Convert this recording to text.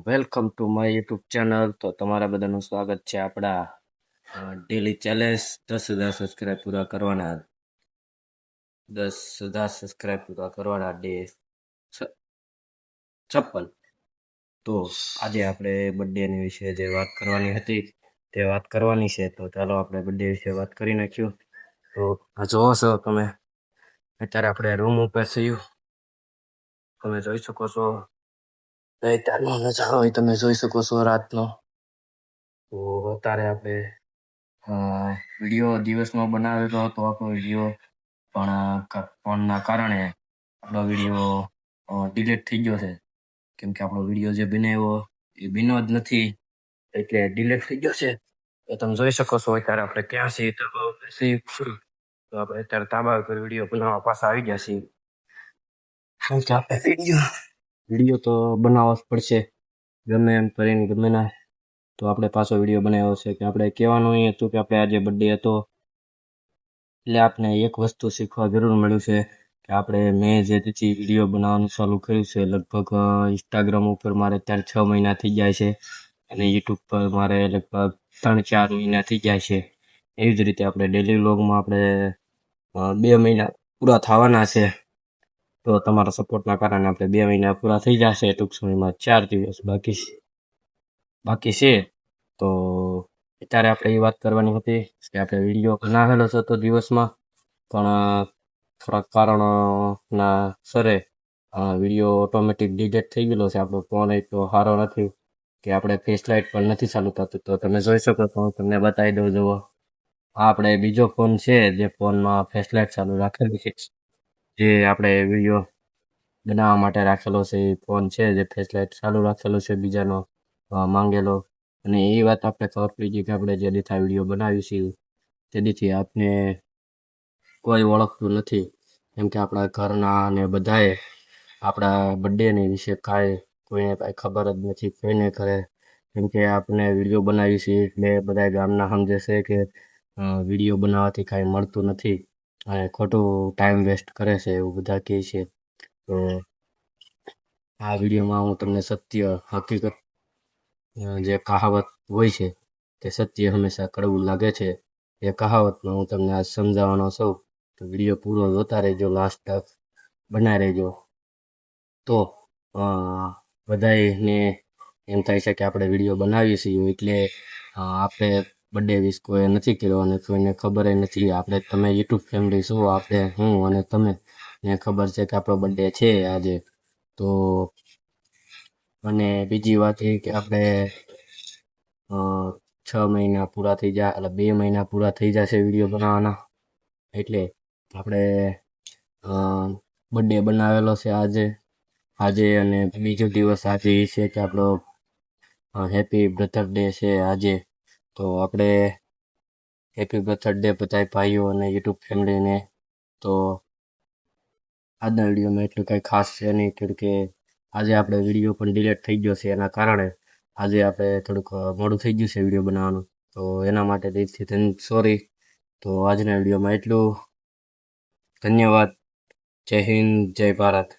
Welcome to my YouTube channel. તો તમારા બધાનું સ્વાગત છે આપણા ડેલી ચેલેન્જ 10,000 સબસ્ક્રાઈબ પૂરા કરવાના. 10,000 સબસ્ક્રાઈબ પૂરા કરવાના ડે 56. તો આજે આપણે બર્થડેની વિશે જે વાત કરવાની હતી તે વાત કરવાની છે. તો ચાલો આપણે બર્થડે વિશે વાત કરી નાખ્યું. તો આ જોવો છો તમે, અત્યારે આપણે રૂમ ઉપર છીએ. તમે જોઈ શકો છો અત્યારનો નજારો હોય તમે જોઈ શકો છો રાતનો. તો અત્યારે આપણે વિડીયો દિવસમાં બનાવેલો હતો આપણો વિડીયો, પણ ફોનના કારણે આપણો વિડીયો ડિલીટ થઈ ગયો છે. કેમ કે આપણો વિડીયો જે બનાવ્યો એ બન્યો જ નથી, એટલે ડિલીટ થઈ ગયો છે. તો તમે જોઈ શકો છો અત્યારે આપણે ક્યાં છીએ. તો આપણે અત્યારે તાબા ઉપર વિડીયો બનાવવા પાછા આવી ગયા છીએ. કેમ કે આપણે વિડીયો તો બનાવવા જ પડશે, ગમે એમ કરીને ગમે ના. તો આપણે પાછો વિડીયો બનાવ્યો છે કે આપણે કહેવાનું એ હતું કે આપણે આજે બર્થડે હતો, એટલે આપણે એક વસ્તુ શીખવા જરૂર મળ્યું છે કે મેં જે તેથી વિડીયો બનાવવાનું ચાલુ કર્યું છે, લગભગ ઇન્સ્ટાગ્રામ ઉપર મારે અત્યારે 6 મહિના થઈ જાય છે અને યુટ્યુબ પર મારે લગભગ 3-4 મહિના થઈ જાય છે. એવી જ રીતે આપણે ડેલી વ્લોગમાં આપણે 2 મહિના પૂરા થવાના છે. તો તમારા સપોર્ટના કારણે આપણે 2 મહિના પૂરા થઈ જશે. ટૂંક સમયમાં 4 દિવસ બાકી છે. તો અત્યારે આપણે એ વાત કરવાની હતી કે આપણે વિડીયો બનાવેલો છે તો દિવસમાં, પણ થોડાક કારણોના સરે વિડીયો ઓટોમેટિક ડિલીટ થઈ ગયેલો છે. આપણો ફોન એટલો સારો નથી કે આપણે ફેસ લાઇટ પણ નથી ચાલુ થતું. તો તમે જોઈ શકો છો, હું તમને બતાવી દઉં. જુઓ, આપણે બીજો ફોન છે જે ફોનમાં ફેસ લાઇટ ચાલુ રાખેલી છે, જે આપણે વિડીયો બનાવવા માટે રાખેલો છે. એ ફોન છે જે ફેસ લાઇટ ચાલુ રાખેલો છે, બીજાનો માંગેલો. અને એ વાત આપણે ખબર પડી ગઈ કે આપણે જે રીતે આ વિડીયો બનાવી છે તેથી આપને કોઈ ઓળખતું નથી. કેમ કે આપણા ઘરના અને બધાએ આપણા બર્થડેની વિશે કોઈને કાંઈ ખબર જ નથી, કોઈને કરે. કેમ કે આપણે વિડીયો બનાવી છે એટલે બધા ગામના સમજે છે કે વિડીયો બનાવવાથી કાંઈ મળતું નથી અને ખોટું ટાઈમ વેસ્ટ કરે છે, એવું બધા કહે છે. તો આ વિડીયોમાં હું તમને સત્ય હકીકત, જે કહાવત હોય છે કે સત્ય હંમેશા કડવું લાગે છે, એ કહાવતમાં હું તમને આજ સમજાવવાનો છું. તો વિડીયો પૂરો જોતા રહેજો, લાસ્ટ તક બનાવી રહેજો. તો બધાને એમ થાય છે કે આપણે વિડીયો બનાવીએ છીએ એટલે આપણે બર્થડે વિશ કોઈ નથી કર્યો અને કોઈને ખબર નથી. તમે યુટ્યુબ ફેમિલી છો, હું અને તમે ને ખબર છે કે આપણો બર્થડે છે આજે. તો અને બીજી વાત એ કે આપણે 6 મહિના પૂરા થઈ જાય, એટલે 2 મહિના પૂરા થઈ જશે વિડીયો બનાવવાના. એટલે આપણે બર્થડે બનાવેલો છે આજે અને બીજો દિવસ આજે એ છે કે આપણો હેપી બર્થડે છે આજે. તો આપણે હેપી બર્થડે બધા ભાઈઓ અને યુટ્યુબ ફેમિલીને. તો આજના વિડીયોમાં એટલું કંઈ ખાસ છે નહીં, કેમ કે આજે આપણે વિડીયો પણ ડિલીટ થઈ ગયો છે. એના કારણે આજે આપણે થોડુંક મોડું થઈ ગયું છે વિડીયો બનાવવાનું. તો એના માટે દિલથી સોરી. તો આજના વિડીયોમાં એટલું. ધન્યવાદ. જય હિન્દ, જય ભારત.